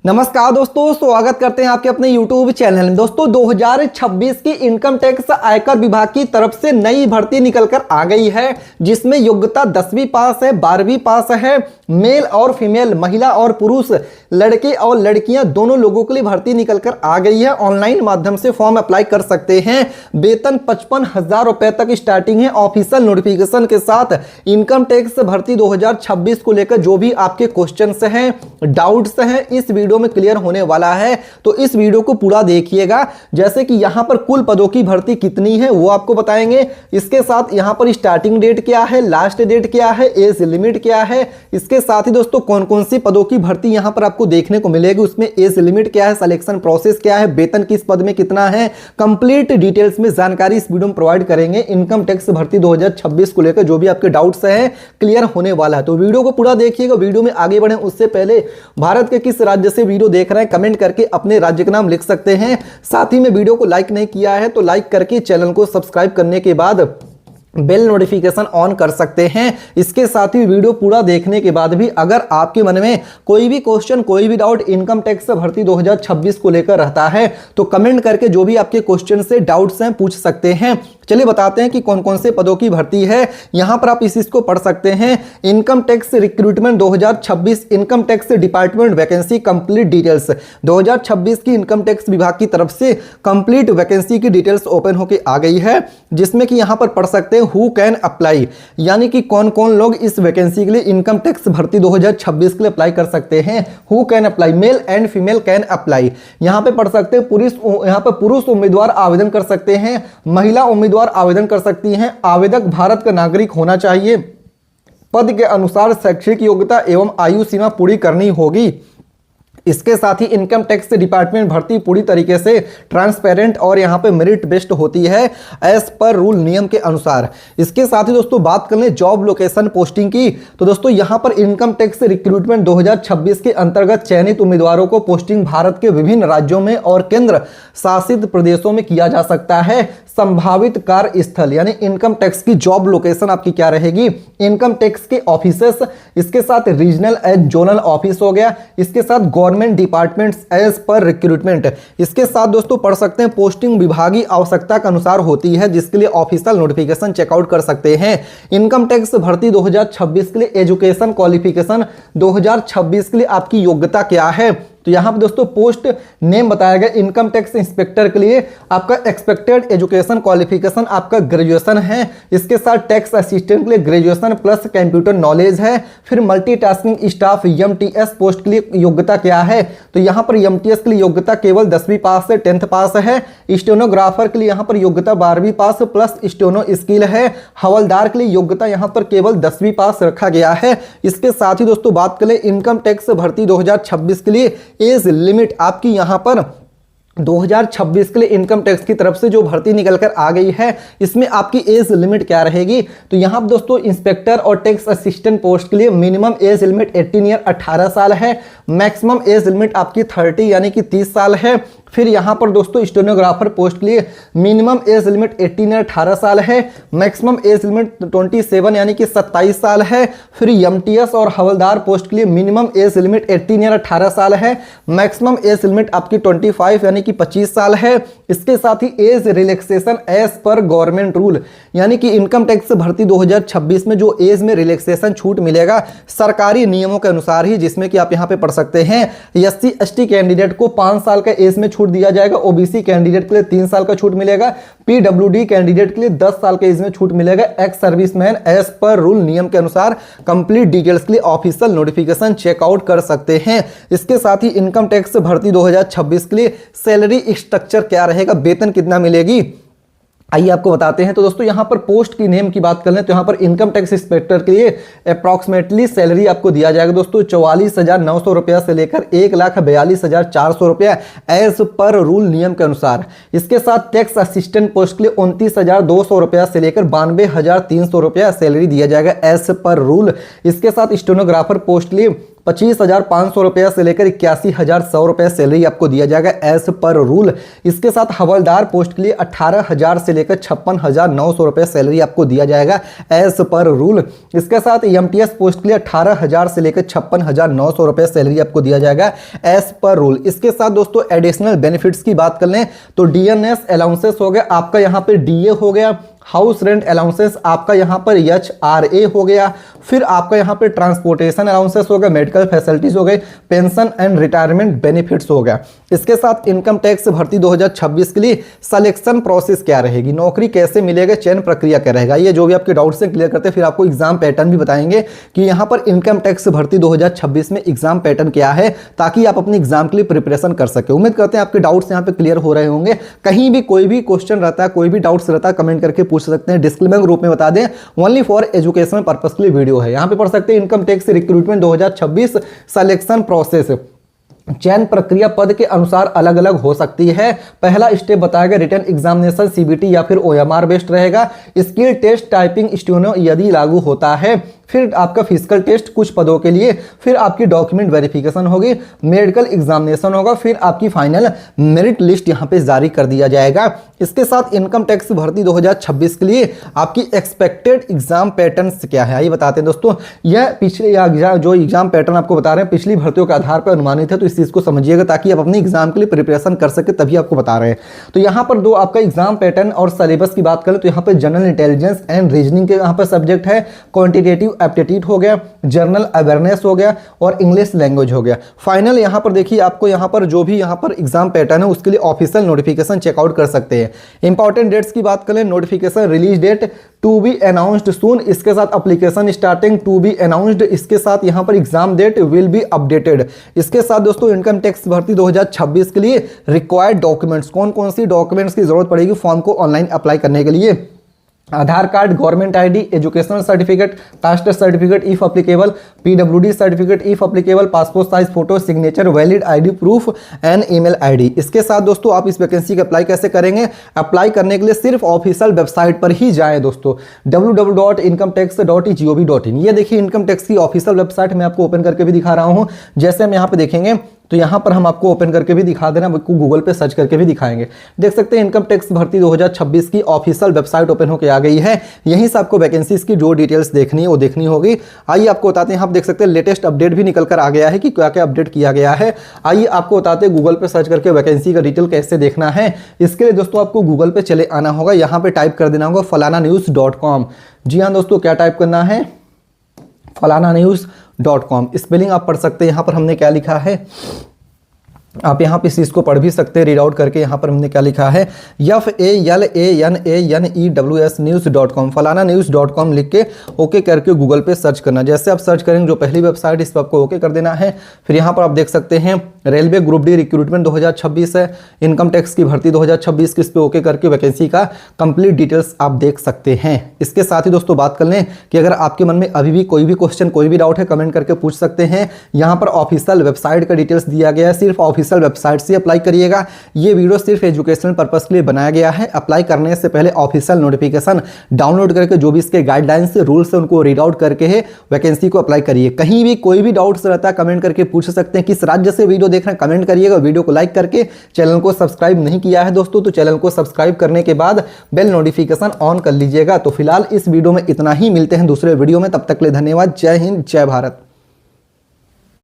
नमस्कार दोस्तों, स्वागत करते हैं आपके अपने YouTube चैनल में। दोस्तों 2026 की इनकम टैक्स आयकर विभाग की तरफ से नई भर्ती निकलकर आ गई है, जिसमें योग्यता 10वीं पास है, 12वीं पास है। मेल और फीमेल, महिला और पुरुष, लड़के और लड़कियां दोनों लोगों के लिए भर्ती निकलकर आ गई है। ऑनलाइन माध्यम से फॉर्म अप्लाई कर सकते हैं। वेतन 55,000 रुपए तक स्टार्टिंग है। ऑफिशियल नोटिफिकेशन के साथ इनकम टैक्स भर्ती 2026 को लेकर जो भी आपके क्वेश्चंस हैं, डाउट्स हैं, इस वीडियो में क्लियर होने वाला है। तो इस वीडियो को पूरा देखिएगा। जैसे कि यहां पर कुल पदों की भर्ती कितनी है वो आपको बताएंगे। इसके साथ यहां पर स्टार्टिंग डेट क्या है, लास्ट डेट क्या है, एज लिमिट क्या है। इसके साथ ही दोस्तों कौन कौन सी पदों की भर्ती यहां पर आपको देखने को मिलेगी, उसमें एज लिमिट क्या है, सिलेक्शन प्रोसेस क्या है, वेतन किस पद में कितना है, कंप्लीट डिटेल्स में जानकारी इस वीडियो में प्रोवाइड करेंगे। इनकम टैक्स भर्ती 2026 को लेकर जो भी आपके डाउट्स हैं क्लियर होने वाला है। तो वीडियो को पूरा देखिएगा। वीडियो में आगे बढ़े उससे पहले भारत के किस राज्य से वीडियो देख रहे हैं कमेंट करके अपने राज्य का नाम लिख सकते हैं। साथ ही में वीडियो को लाइक नहीं किया है तो लाइक करके चैनल को सब्सक्राइब करने के बाद बेल नोटिफिकेशन ऑन कर सकते हैं। इसके साथ ही वीडियो पूरा देखने के बाद भी अगर आपके मन में कोई भी क्वेश्चन, कोई भी डाउट इनकम टैक्स भर्ती 2026 को लेकर रहता है तो कमेंट करके जो भी आपके क्वेश्चन से डाउट्स हैं पूछ सकते हैं। चलिए बताते हैं कि कौन कौन से पदों की भर्ती है। यहां पर आप इसको पढ़ सकते हैं। Income tax recruitment 2026, income tax department vacancy complete details. 2026 की इनकम टैक्स विभाग की तरफ से कंप्लीट वैकेंसी की डिटेल्स ओपन होकर आ गई है, जिसमें कि यहां पर पढ़ सकते हैं हु कैन अप्लाई, यानी कि कौन कौन लोग इस वैकेंसी के लिए इनकम टैक्स भर्ती 2026 के लिए अप्लाई कर सकते हैं। Who can apply, male and female can apply. यहां पे पढ़ सकते हैं पुरुष उम्मीदवार आवेदन कर सकते हैं, महिला उम्मीदवार आवेदन कर सकती हैं। आवेदक भारत का नागरिक होना चाहिए। पद के अनुसार शैक्षिक योग्यता एवं आयु सीमा पूरी करनी होगी। इसके साथ ही इनकम टैक्स डिपार्टमेंट भर्ती पूरी तरीके से ट्रांसपेरेंट और यहाँ पे मेरिट बेस्ड होती है एज पर रूल, नियम के अनुसार। इसके साथ ही दोस्तों बात कर लें जॉब लोकेशन पोस्टिंग की, तो दोस्तों यहाँ पर इनकम टैक्स रिक्रूटमेंट 2026 के अंतर्गत चयनित उम्मीदवारों को पोस्टिंग भारत के विभिन्न राज्यों में और केंद्र शासित प्रदेशों में किया जा सकता है। संभावित कार्य स्थल यानी इनकम टैक्स की जॉब लोकेशन आपकी क्या रहेगी, इनकम टैक्स के ऑफिसेस, इसके साथ रीजनल एंड जोनल ऑफिस हो गया, इसके साथ गवर्नमेंट डिपार्टमेंट्स एज पर रिक्रूटमेंट। इसके साथ दोस्तों पढ़ सकते हैं पोस्टिंग विभागीय आवश्यकता के अनुसार होती है, जिसके लिए ऑफिशियल नोटिफिकेशन चेकआउट कर सकते हैं। इनकम टैक्स भर्ती 2026 के लिए एजुकेशन क्वालिफिकेशन 2026 के लिए आपकी योग्यता क्या है, तो यहां पर दोस्तों पोस्ट नेम बताया गया। इनकम टैक्स इंस्पेक्टर के लिए आपका एक्सपेक्टेड एजुकेशन क्वालिफिकेशन आपका ग्रेजुएशन है। इसके साथ टैक्स असिस्टेंट के लिए ग्रेजुएशन प्लस कंप्यूटर नॉलेज है। फिर मल्टीटास्किंग स्टाफ एमटीएस पोस्ट के लिए योग्यता क्या है, तो यहां पर एमटीएस के लिए योग्यता केवल 10वीं पास से 10th पास है। स्टेनोग्राफर के लिए यहां पर योग्यता 12वीं पास प्लस स्टेनो स्किल है। हवलदार के लिए योग्यता यहां पर केवल 10वीं पास रखा गया है। इसके साथ ही दोस्तों बात करें इनकम टैक्स भर्ती 2026 के लिए एज लिमिट आपकी यहां पर 2026 के लिए इनकम टैक्स की तरफ से जो भर्ती निकलकर आ गई है, इसमें आपकी एज लिमिट क्या रहेगी, तो यहां पर दोस्तों इंस्पेक्टर और टैक्स असिस्टेंट पोस्ट के लिए मिनिमम एज लिमिट 18 ईयर 18 साल है। मैक्सिमम एज लिमिट आपकी 30 यानी कि 30 साल है। फिर यहां पर दोस्तों स्टेनोग्राफर पोस्ट के लिए मिनिमम एज लिमिट 18 ईयर 18 साल है। मैक्सिमम एज लिमिट 27 यानी कि 27 साल है। फिर एमटीएस और हवलदार पोस्ट के लिए मिनिमम एज लिमिट 18 ईयर 18 साल है। मैक्सिमम एज लिमिट आपकी 25 यानी कि 25 साल है। इसके साथ ही age relaxation as per government rule, यानी कि इनकम टैक्स भर्ती 2026 में जो एज में रिलैक्सेशन छूट मिलेगा सरकारी नियमों के अनुसार ही, जिसमें कि आप यहां पे पढ़ सकते हैं एससी एसटी कैंडिडेट को 5 साल का एज में छूट दिया जाएगा। ओबीसी कैंडिडेट के लिए 3 साल का छूट मिलेगा। पीडब्ल्यूडी कैंडिडेट के लिए 10 साल के एज में छूट मिलेगा। एक्स सर्विसमैन एज पर रूल, नियम के अनुसार कंप्लीट डिटेल्स के लिए ऑफिशियल नोटिफिकेशन चेकआउट कर सकते हैं। इसके साथ ही इनकम टैक्स भर्ती 2026 के लिए सैलरी स्ट्रक्चर क्या रहेगा, वेतन कितना मिलेगी, आइए आपको बताते हैं। तो दोस्तों यहां पर पोस्ट की नेम की बात कर लें तो यहां पर इनकम टैक्स इंस्पेक्टर के लिए अप्रॉक्सीमेटली सैलरी आपको दिया जाएगा दोस्तों 44,900 रुपया से लेकर 1,42,400 रुपया एज पर रूल, नियम के अनुसार। इसके साथ टैक्स असिस्टेंट पोस्ट के लिए 29,200 रुपया से लेकर 92,300 रुपया सैलरी दिया जाएगा एज पर रूल। इसके साथ स्टेनोग्राफर पोस्ट के लिए 25,500 रुपया से लेकर 81,100 रुपया सैलरी आपको दिया जाएगा एज पर रूल। इसके साथ हवलदार पोस्ट के लिए 18,000 से लेकर 56,900 रुपया सैलरी आपको दिया जाएगा एज पर रूल। इसके साथ एमटीएस पोस्ट के लिए 18,000 से लेकर 56,900 रुपया सैलरी आपको दिया जाएगा एज पर रूल। इसके साथ दोस्तों एडिशनल बेनिफिट्स की बात कर लें तो डीएनएस अलाउंसेस हो गया, आपका यहाँ पे डीए हो गया, हाउस रेंट अलाउंसेस आपका यहाँ पर एचआरए हो गया, फिर आपका यहाँ पे ट्रांसपोर्टेशन अलाउंसेस हो गया, मेडिकल फैसिलिटीज हो गए, पेंशन एंड रिटायरमेंट बेनिफिट्स हो गया। इसके साथ इनकम टैक्स भर्ती 2026 के लिए सिलेक्शन प्रोसेस क्या रहेगी, नौकरी कैसे मिलेगा, चयन प्रक्रिया क्या रहेगा, ये जो भी आपके डाउट्स हैं क्लियर करते हैं। फिर आपको एग्जाम पैटर्न भी बताएंगे कि यहाँ पर इनकम टैक्स भर्ती 2026 में एग्जाम पैटर्न क्या है, ताकि आप अपने एग्जाम के लिए प्रिपरेशन कर सके। उम्मीद करते हैं आपके डाउट्स यहाँ पे क्लियर हो रहे होंगे। कहीं भी कोई भी क्वेश्चन रहता है, कोई भी डाउट्स रहता है, कमेंट करके पूछ सकते हैं। डिस्क्लेमर ग्रुप में बता दें ओनली फॉर एजुकेशनल पर्पस के लिए वीडियो है, यहां पे पढ़ सकते हैं income tax recruitment 2026 selection process. चयन प्रक्रिया पद के अनुसार अलग अलग हो सकती है। पहला स्टेप बताएगा रिटन एग्जामिनेशन सीबीटी या फिर ओएमआर बेस्ड रहेगा। स्किल टेस्ट, टाइपिंग, स्टेनो यदि लागू होता है। फिर आपका फिजिकल टेस्ट कुछ पदों के लिए, फिर आपकी डॉक्यूमेंट वेरिफिकेशन होगी, मेडिकल एग्जामिनेशन होगा, फिर आपकी फाइनल मेरिट लिस्ट यहां पे जारी कर दिया जाएगा। इसके साथ इनकम टैक्स भर्ती 2026 के लिए आपकी एक्सपेक्टेड एग्जाम पैटर्न्स क्या है आइए बताते हैं दोस्तों। यह पिछले जो एग्जाम पैटर्न आपको बता रहे हैं पिछली भर्तियों के आधार पर अनुमानित है, तो इस चीज को समझिएगा ताकि आप अपने एग्जाम के लिए प्रिपरेशन कर सके, तभी आपको बता रहे हैं। तो यहाँ पर दो आपका एग्जाम पैटर्न और सिलेबस की बात करें तो यहाँ पे जनरल इंटेलिजेंस एंड रीजनिंग के यहाँ पर सब्जेक्ट है, क्वांटिटेटिव एप्टीट्यूड हो गया, जनरल अवेयरनेस हो गया और इंग्लिश लैंग्वेज हो गया। फाइनल यहाँ पर देखिए आपको यहाँ पर जो भी यहाँ पर एग्जाम पैटर्न है उसके लिए ऑफिशियल नोटिफिकेशन चेकआउट कर सकते हैं। इंपॉर्टेंट डेट्स की बात करें, notification release date to be announced soon, इसके साथ application starting to be announced, इसके साथ यहाँ पर exam date will be updated. इसके साथ दोस्तों इनकम टैक्स भर्ती 2026 के लिए रिक्वायर्ड डॉक्यूमेंट्स, कौन कौन सी डॉक्यूमेंट्स की जरूरत पड़ेगी फॉर्म को ऑनलाइन अप्लाई करने के लिए। Aadhaar card, government ID, educational certificate, caste certificate if applicable, PWD certificate if applicable, passport size photo, signature, valid ID proof and email ID. इसके साथ दोस्तों आप इस वैकेंसी का अप्लाई कैसे करेंगे, अप्लाई करने के लिए सिर्फ ऑफिशियल वेबसाइट पर ही जाएं दोस्तों, www.incometax.gov.in। ये देखिए इनकम टैक्स की ऑफिशियल वेबसाइट मैं आपको ओपन करके भी दिखा रहा हूं। जैसे हम यहाँ पे देखेंगे तो यहाँ पर हम आपको ओपन करके भी दिखा देना, गूगल पे सर्च करके भी दिखाएंगे। देख सकते हैं इनकम टैक्स भर्ती 2026 की ऑफिशियल वेबसाइट ओपन होकर आ गई है। यहीं से आपको वैकेंसीज की जो डिटेल्स देखनी है वो देखनी होगी। आइए आपको बताते हैं, आप देख सकते हैं लेटेस्ट अपडेट भी निकल कर आ गया है कि क्या क्या अपडेट किया गया है। आइए आपको बताते हैं गूगल पे सर्च करके वैकेंसी का डिटेल कैसे देखना है। इसके लिए दोस्तों आपको गूगल पे चले आना होगा, यहाँ पे टाइप कर देना होगा falananews.com। जी हाँ दोस्तों, क्या टाइप करना है, falananews.com। स्पेलिंग आप पढ़ सकते हैं, यहाँ पर हमने क्या लिखा है, आप यहाँ पे इस चीज़ को पढ़ भी सकते हैं रीड आउट करके। यहाँ पर हमने क्या लिखा है, FALANANEWS न्यूज़.com, फलाना न्यूज़.com लिख के ओके करके गूगल पे सर्च करना। जैसे आप सर्च करेंगे जो पहली वेबसाइट इस पर आपको ओके कर देना है। फिर यहाँ पर आप देख सकते हैं रेलवे ग्रुप डी रिक्रूटमेंट 2026 है, इनकम टैक्स की भर्ती 2026 की, इस पर ओके करके वैकेंसी का कंप्लीट डिटेल्स आप देख सकते हैं। इसके साथ ही दोस्तों बात कर लें कि अगर आपके मन में अभी भी कोई भी क्वेश्चन, कोई भी डाउट है, कमेंट करके पूछ सकते हैं। यहाँ पर ऑफिशियल वेबसाइट का डिटेल्स दिया गया है, सिर्फ ऑफिशियल वेबसाइट से अप्लाई करिएगा। ये वीडियो सिर्फ एजुकेशनल पर्पस के लिए बनाया गया है। अप्लाई करने से पहले ऑफिशियल नोटिफिकेशन डाउनलोड करके जो भी इसके गाइडलाइंस रूल्स है उनको रीड आउट करके वैकेंसी को अप्लाई करिए। कहीं भी कोई भी डाउट्स रहता है कमेंट करके पूछ सकते हैं। किस राज्य से वीडियो देख रहे हैं कमेंट करिएगा। वीडियो को लाइक करके, चैनल को सब्सक्राइब नहीं किया है दोस्तों तो चैनल को सब्सक्राइब करने के बाद बेल नोटिफिकेशन ऑन कर लीजिएगा। तो फिलहाल इस वीडियो में इतना ही, मिलते हैं दूसरे वीडियो में, तब तक के लिए धन्यवाद। जय हिंद, जय भारत।